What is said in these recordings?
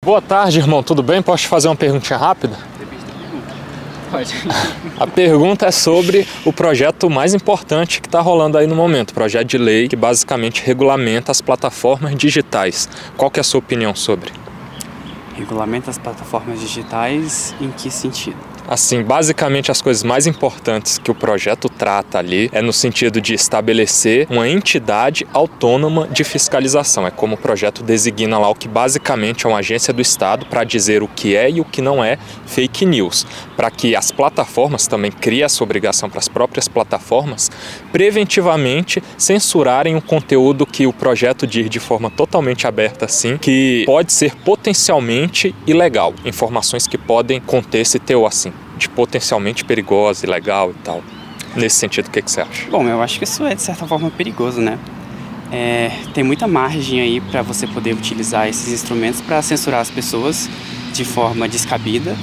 Boa tarde, irmão. Tudo bem? Posso te fazer uma perguntinha rápida? Depende da pergunta. Pode. A pergunta é sobre o projeto mais importante que está rolando aí no momento, o projeto de lei que basicamente regulamenta as plataformas digitais. Qual que é a sua opinião sobre? Regulamenta as plataformas digitais em que sentido? Assim, basicamente as coisas mais importantes que o projeto trata ali é no sentido de estabelecer uma entidade autônoma de fiscalização. É como o projeto designa lá o que basicamente é uma agência do Estado para dizer o que é e o que não é fake news. Para que as plataformas também criem essa obrigação para as próprias plataformas preventivamente censurarem o conteúdo que o projeto diz de forma totalmente aberta assim, que pode ser potencialmente ilegal. Informações que podem conter esse teor assim, de potencialmente perigosa, ilegal e tal. Nesse sentido, o que você acha? Bom, eu acho que isso é de certa forma perigoso, né? Tem muita margem aí para você poder utilizar esses instrumentos para censurar as pessoas de forma descabida.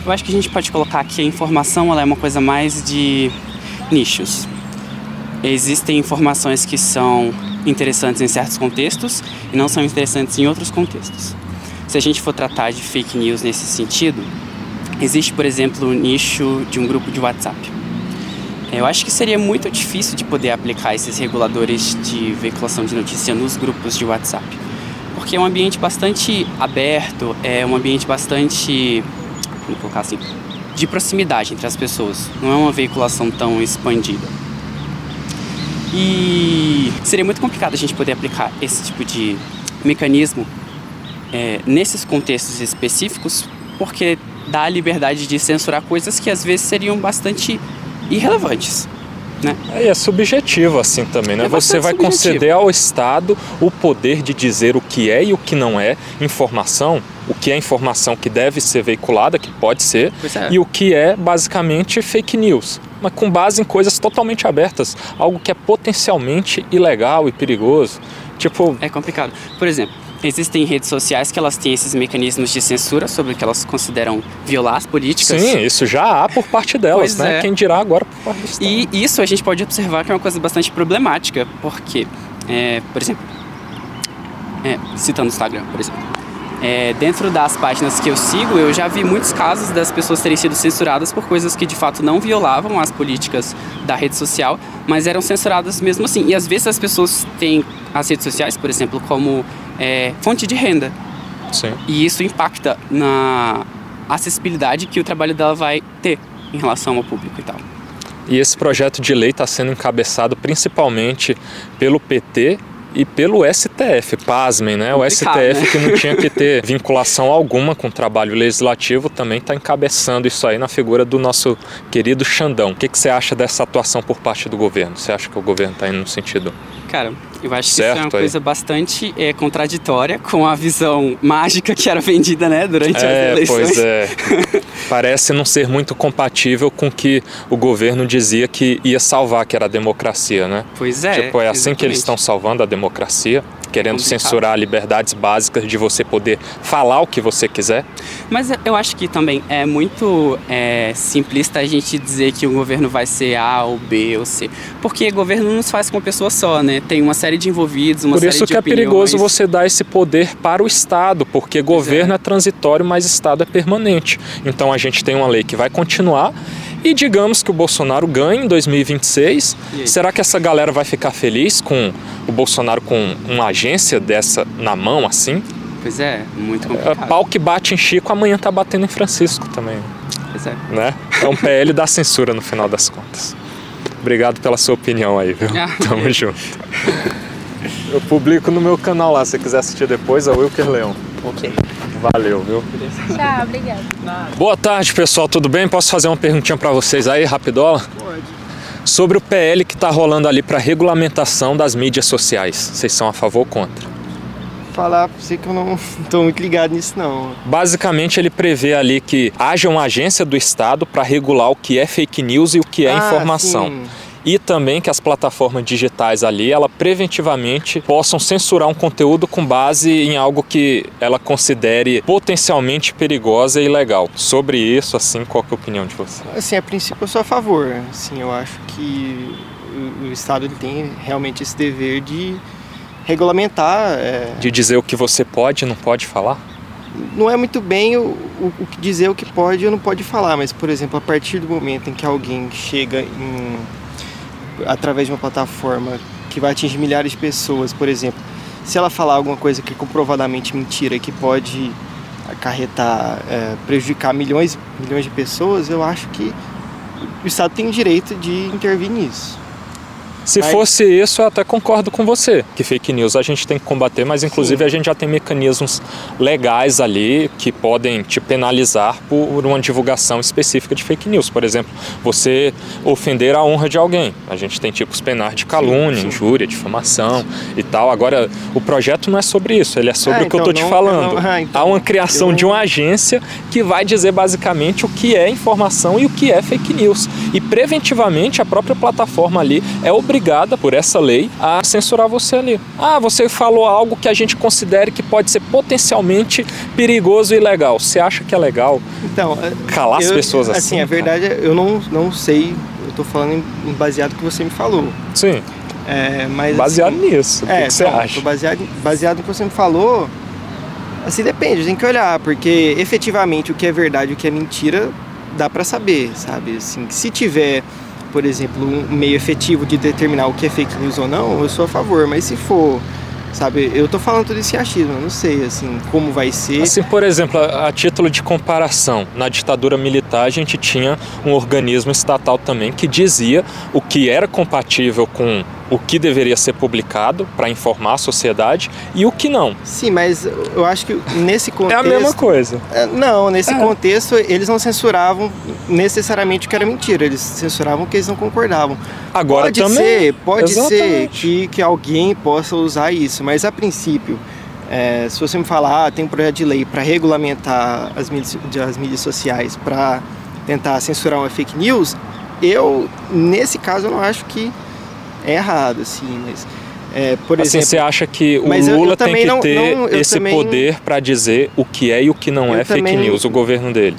Eu acho que a gente pode colocar que a informação ela é uma coisa mais de nichos. Existem informações que são interessantes em certos contextos e não são interessantes em outros contextos. Se a gente for tratar de fake news nesse sentido, existe, por exemplo, o nicho de um grupo de WhatsApp. Eu acho que seria muito difícil de poder aplicar esses reguladores de veiculação de notícia nos grupos de WhatsApp, porque é um ambiente bastante aberto, é um ambiente bastante, vamos colocar assim, de proximidade entre as pessoas, não é uma veiculação tão expandida. E seria muito complicado a gente poder aplicar esse tipo de mecanismo nesses contextos específicos, porque dá a liberdade de censurar coisas que às vezes seriam bastante irrelevantes, né? É subjetivo assim também, né? Você vai conceder ao Estado o poder de dizer o que é e o que não é informação, o que é informação que deve ser veiculada, que pode ser, e o que é basicamente fake news, mas com base em coisas totalmente abertas, algo que é potencialmente ilegal e perigoso. Tipo... É complicado. Por exemplo, existem redes sociais que elas têm esses mecanismos de censura sobre o que elas consideram violar as políticas. Sim, isso já há por parte delas, né? Quem dirá agora por parte do Estado. E isso a gente pode observar que é uma coisa bastante problemática, porque, por exemplo, citando o Instagram, por exemplo, dentro das páginas que eu sigo, eu já vi muitos casos das pessoas terem sido censuradas por coisas que de fato não violavam as políticas da rede social, mas eram censuradas mesmo assim. E às vezes as pessoas têm as redes sociais, por exemplo, como fonte de renda. Sim. E isso impacta na acessibilidade que o trabalho dela vai ter em relação ao público e tal. E esse projeto de lei está sendo encabeçado principalmente pelo PT e pelo STF, pasmem, né? O STF, né? Que não tinha que ter vinculação alguma com o trabalho legislativo, também está encabeçando isso aí na figura do nosso querido Xandão. O que você acha dessa atuação por parte do governo? Você acha que o governo está indo no sentido... Cara, eu acho que isso é uma coisa bastante contraditória com a visão mágica que era vendida, né, durante as eleições. Pois é. Parece não ser muito compatível com o que o governo dizia que ia salvar, que era a democracia, né? Pois é. Tipo, é assim que eles estão salvando a democracia, querendo censurar liberdades básicas de você poder falar o que você quiser. Mas eu acho que também é muito simplista a gente dizer que o governo vai ser A ou B ou C, porque o governo não se faz com uma pessoa só, né? Tem uma série de envolvidos, uma série de opiniões. Por isso que é perigoso você dar esse poder para o Estado, porque governo é transitório, mas Estado é permanente. Então a gente tem uma lei que vai continuar e digamos que o Bolsonaro ganhe em 2026. Será que essa galera vai ficar feliz com o Bolsonaro com uma agência dessa na mão assim? Pois é, muito complicado. Pau que bate em Chico, amanhã tá batendo em Francisco também. Pois é. Né? É um PL da censura no final das contas. Obrigado pela sua opinião aí, viu? Tamo junto. Eu publico no meu canal lá, se você quiser assistir depois, é o Wilker Leão. Ok. Valeu, viu? Tchau, obrigado. Boa tarde, pessoal, tudo bem? Posso fazer uma perguntinha pra vocês aí, rapidola? Pode. Sobre o PL que tá rolando ali pra regulamentação das mídias sociais. Vocês são a favor ou contra? Falar pra você que eu não tô muito ligado nisso não. Basicamente ele prevê ali que haja uma agência do Estado para regular o que é fake news e o que é informação. Sim. E também que as plataformas digitais ali, ela preventivamente possam censurar um conteúdo com base em algo que ela considere potencialmente perigosa e ilegal. Sobre isso, assim, qual que é a opinião de você? Assim, a princípio eu sou a favor. Assim, eu acho que o Estado ele tem realmente esse dever de regulamentar. De dizer o que você pode e não pode falar? Não é muito bem o que dizer o que pode ou não pode falar, mas, por exemplo, a partir do momento em que alguém chega através de uma plataforma que vai atingir milhares de pessoas, por exemplo, se ela falar alguma coisa que é comprovadamente mentira, que pode acarretar, prejudicar milhões de pessoas, eu acho que o Estado tem o direito de intervir nisso. Se fosse isso, eu até concordo com você, que fake news a gente tem que combater, mas inclusive a gente já tem mecanismos legais ali que podem te penalizar por uma divulgação específica de fake news. Por exemplo, você ofender a honra de alguém. A gente tem tipos penais de calúnia, injúria, difamação e tal. Agora, o projeto não é sobre isso, ele é sobre o que eu estou te falando. Há uma criação de uma agência que vai dizer basicamente o que é informação e o que é fake news. E preventivamente a própria plataforma ali é obrigada por essa lei a censurar você ali. Você falou algo que a gente considere que pode ser potencialmente perigoso e ilegal. Você acha que é legal calar as pessoas assim? Assim, a verdade eu não sei, eu tô falando baseado no que você me falou. Sim. Mas, baseado nisso, o que você acha? Baseado no que você me falou, assim, depende, tem que olhar, porque efetivamente o que é verdade e o que é mentira dá pra saber, sabe? Assim, se tiver, por exemplo, um meio efetivo de determinar o que é fake news ou não, eu sou a favor, mas se for, sabe, eu tô falando tudo isso em achismo, eu não sei, assim, como vai ser. Assim, por exemplo, a título de comparação, na ditadura militar a gente tinha um organismo estatal também que dizia o que era compatível com o que deveria ser publicado para informar a sociedade e o que não. Sim, mas eu acho que nesse contexto... É a mesma coisa. Não, nesse contexto eles não censuravam necessariamente o que era mentira, eles censuravam o que eles não concordavam. Agora pode ser que alguém possa usar isso, mas a princípio, se você me falar, tem um projeto de lei para regulamentar as mídias sociais, para tentar censurar uma fake news, nesse caso, eu não acho que é errado, assim, mas... por exemplo, você acha que o Lula tem que ter esse poder para dizer o que é e o que não é fake news, o governo dele?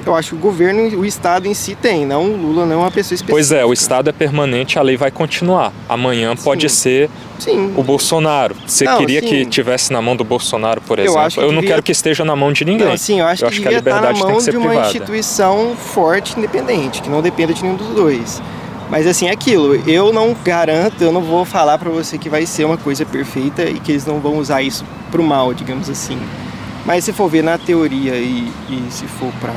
Eu acho que o governo, o Estado em si tem, não o Lula, não é uma pessoa específica. Pois é, o Estado é permanente, a lei vai continuar. Amanhã pode ser o Bolsonaro. Você queria que tivesse na mão do Bolsonaro, por exemplo? Eu não quero que esteja na mão de ninguém. Eu acho que devia estar na mão de uma instituição forte, independente, que não dependa de nenhum dos dois. Mas assim, é aquilo, eu não garanto, eu não vou falar pra você que vai ser uma coisa perfeita e que eles não vão usar isso pro mal, digamos assim. Mas se for ver na teoria e se for pra...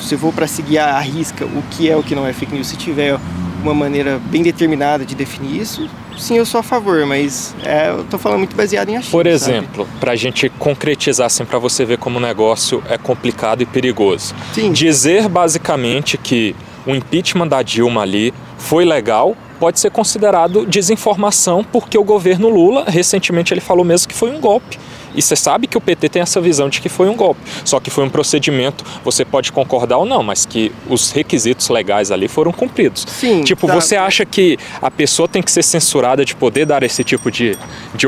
se for para seguir à risca o que é o que não é fake news, se tiver uma maneira bem determinada de definir isso, sim, eu sou a favor, mas eu tô falando muito baseado em achismo. Por exemplo, para a gente concretizar assim, para você ver como o negócio é complicado e perigoso. Sim. Dizer basicamente que o impeachment da Dilma ali foi legal pode ser considerado desinformação, porque o governo Lula, recentemente ele falou mesmo que foi um golpe. E você sabe que o PT tem essa visão de que foi um golpe. Só que foi um procedimento, você pode concordar ou não, mas que os requisitos legais ali foram cumpridos. Sim, você acha que a pessoa tem que ser censurada de poder dar esse tipo de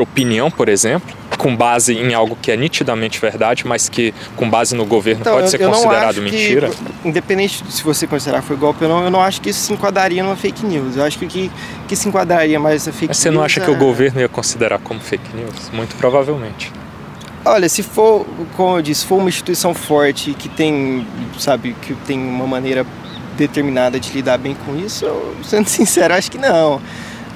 opinião, por exemplo, com base em algo que é nitidamente verdade, mas que com base no governo pode ser considerado mentira? Independente se você considerar que foi golpe ou não, eu não acho que isso se enquadraria numa fake news. Eu acho que se enquadraria mais na fake news... Mas você não acha que o governo ia considerar como fake news? Muito provavelmente. Olha, se for, como eu disse, for uma instituição forte que tem, sabe, que tem uma maneira determinada de lidar bem com isso, eu, sendo sincero, acho que não.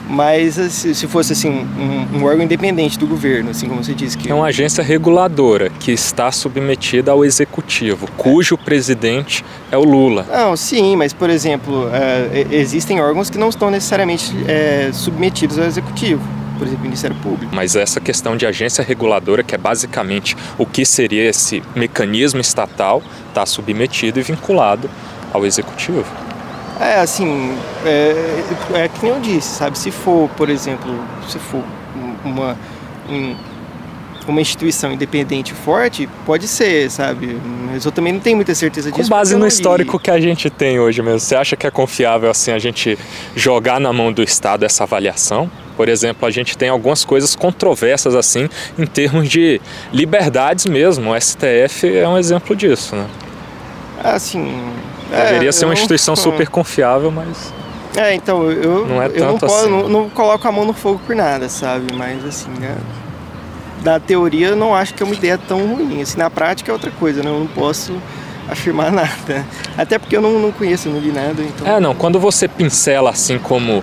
Mas se fosse assim um órgão independente do governo, assim como você disse que... É uma agência reguladora que está submetida ao executivo, cujo presidente é o Lula. Não, sim, mas por exemplo, existem órgãos que não estão necessariamente submetidos ao executivo. Por exemplo, o Ministério Público. Mas essa questão de agência reguladora, que é basicamente o que seria esse mecanismo estatal, está submetido e vinculado ao Executivo. Assim, que nem eu disse, sabe? Se for, por exemplo, uma instituição independente forte, pode ser, sabe? Mas eu também não tenho muita certeza disso. Com base no histórico que a gente tem hoje mesmo, você acha que é confiável assim a gente jogar na mão do Estado essa avaliação? Por exemplo, a gente tem algumas coisas controversas assim em termos de liberdades mesmo. O STF é um exemplo disso, né? Assim... Deveria ser uma instituição super confiável, mas... Então, eu não coloco a mão no fogo por nada, sabe? Mas assim, né? Na teoria eu não acho que é uma ideia tão ruim. Assim, na prática é outra coisa, né? Eu não posso afirmar nada. Até porque eu não conheço, não li nada. Então... quando você pincela assim como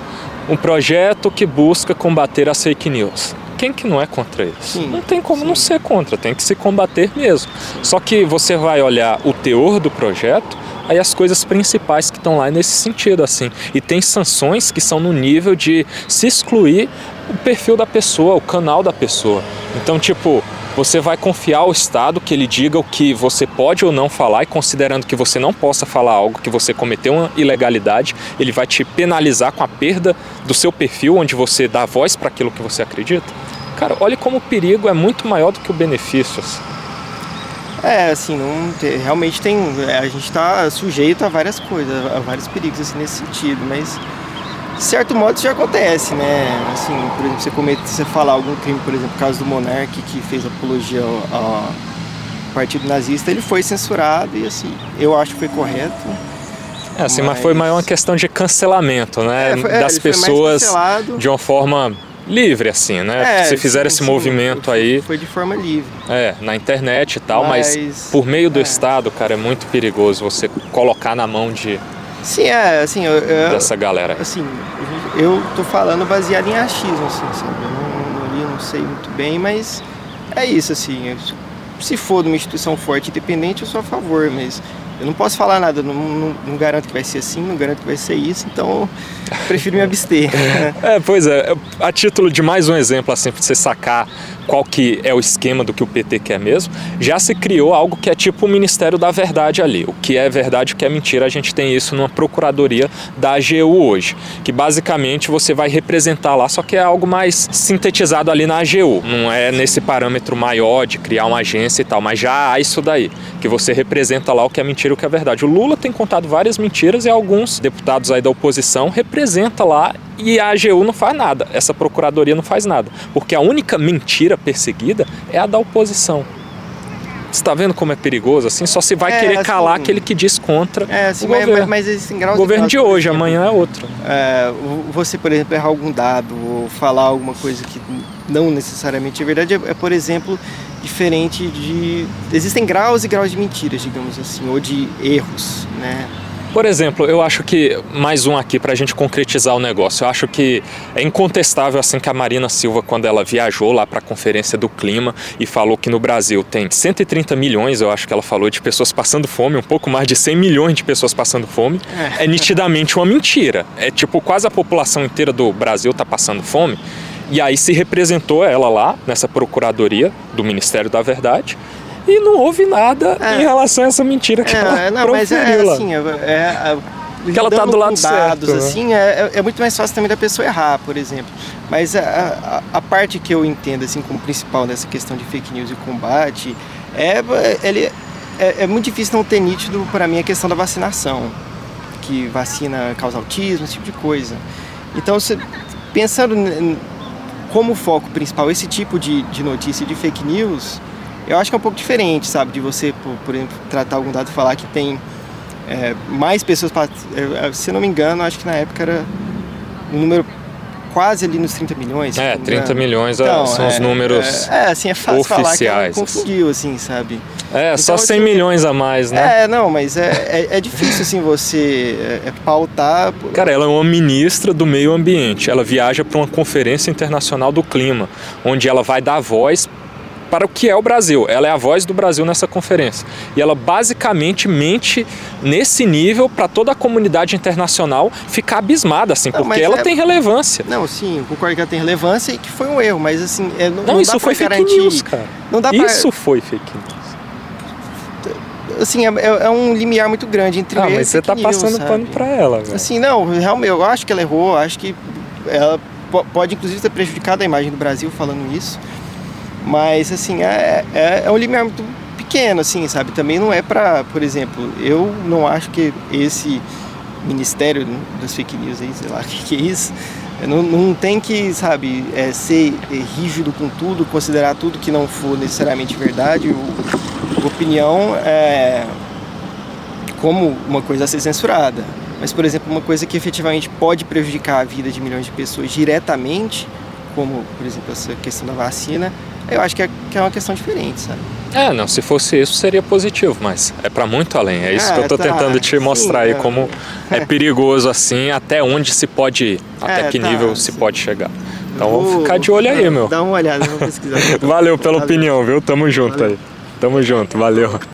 um projeto que busca combater as fake news, quem que não é contra isso? Sim, não tem como não ser contra, tem que se combater mesmo. Só que você vai olhar o teor do projeto, aí as coisas principais que estão lá é nesse sentido, assim. E tem sanções que são no nível de se excluir o perfil da pessoa, o canal da pessoa. Então, tipo, você vai confiar ao Estado que ele diga o que você pode ou não falar, e considerando que você não possa falar algo, que você cometeu uma ilegalidade, ele vai te penalizar com a perda do seu perfil, onde você dá voz para aquilo que você acredita. Cara, olha como o perigo é muito maior do que o benefício. Assim. Assim, realmente tem... a gente está sujeito a várias coisas, a vários perigos assim, nesse sentido, mas... de certo modo isso já acontece, né? Assim, por exemplo, você falar algum crime, por exemplo, o caso do Monark, que fez apologia ao partido nazista, ele foi censurado e assim, eu acho que foi correto. Mas foi maior uma questão de cancelamento, né? Das pessoas de uma forma livre, assim, né? Se fizeram esse movimento aí... Foi de forma livre. Na internet e tal, mas por meio do Estado, cara, é muito perigoso você colocar na mão de... Sim, assim, dessa galera. Assim, eu tô falando baseado em achismo, assim, sabe? Eu não sei muito bem, mas é isso, assim. Se for de uma instituição forte e independente, eu sou a favor, mas eu não posso falar nada, não garanto que vai ser assim, não garanto que vai ser isso, então eu prefiro me abster. Pois é, a título de mais um exemplo, assim, pra você sacar qual que é o esquema do que o PT quer mesmo, já se criou algo que é tipo o Ministério da Verdade ali. O que é verdade e o que é mentira, a gente tem isso numa procuradoria da AGU hoje, que basicamente você vai representar lá, só que é algo mais sintetizado ali na AGU, não é nesse parâmetro maior de criar uma agência e tal, mas já há isso daí, que você representa lá o que é mentira e o que é verdade. O Lula tem contado várias mentiras e alguns deputados aí da oposição representam lá e a AGU não faz nada, essa procuradoria não faz nada, porque a única mentira perseguida é a da oposição. Você está vendo como é perigoso? Assim, só se vai querer calar aquele que diz contra o governo. Mas existem graus o governo de hoje, exemplo, amanhã é outro. Você, por exemplo, errar algum dado ou falar alguma coisa que não necessariamente é verdade, por exemplo, diferente de... Existem graus e graus de mentiras, digamos assim, ou de erros, né? Por exemplo, eu acho que, mais um aqui para a gente concretizar o negócio, eu acho que é incontestável assim que a Marina Silva, quando ela viajou lá para a Conferência do Clima e falou que no Brasil tem 130 milhões, eu acho que ela falou, de pessoas passando fome, um pouco mais de 100 milhões de pessoas passando fome, é nitidamente uma mentira. É tipo, quase a população inteira do Brasil está passando fome. E aí se representou ela lá, nessa procuradoria do Ministério da Verdade, e não houve nada em relação a essa mentira que ela proferiu lá. Assim, que ela tá do lado dados, certo. Assim, é muito mais fácil também da pessoa errar, por exemplo. Mas a parte que eu entendo assim, como principal dessa questão de fake news e combate, é muito difícil não ter nítido para mim a questão da vacinação, que vacina causa autismo, esse tipo de coisa. Então, pensando como foco principal esse tipo de notícia de fake news, eu acho que é um pouco diferente, sabe, de você, por exemplo, tratar algum dado e falar que tem mais pessoas, se eu não me engano, acho que na época era um número quase ali nos 30 milhões. 30 milhões então, são os números assim, é fácil oficiais. Falar que confundiu, assim, sabe? Então, só 100 milhões a mais, né? Não, mas é difícil, assim, você pautar... Cara, ela é uma ministra do meio ambiente, ela viaja para uma conferência internacional do clima, onde ela vai dar voz para o que é o Brasil. Ela é a voz do Brasil nessa conferência. E ela basicamente mente nesse nível para toda a comunidade internacional ficar abismada, assim, porque ela tem relevância. Não, sim, eu concordo que ela tem relevância e que foi um erro, mas assim, não isso foi fake news, cara. Não dá isso foi fake news. Assim, é um limiar muito grande entre mas você tá passando pano para ela, velho. Assim, não, realmente, eu acho que ela errou, acho que ela pode inclusive ter prejudicado a imagem do Brasil falando isso. Mas, assim, é um limiar muito pequeno, assim, sabe? Também não é pra, por exemplo, eu não acho que esse Ministério das Fake News aí, sei lá o que é isso, não tem que, sabe, ser rígido com tudo, considerar tudo que não for necessariamente verdade, opinião como uma coisa a ser censurada. Mas, por exemplo, uma coisa que efetivamente pode prejudicar a vida de milhões de pessoas diretamente, como, por exemplo, essa questão da vacina, eu acho que é uma questão diferente, sabe? Não, se fosse isso seria positivo, mas é para muito além. É isso que eu tô tentando te mostrar aí, como é perigoso assim, até onde se pode ir, até que nível se pode chegar. Então vamos ficar de olho aí, meu. Dá uma olhada, vamos pesquisar. Valeu pela opinião, viu? Tamo junto aí. Tamo junto, valeu.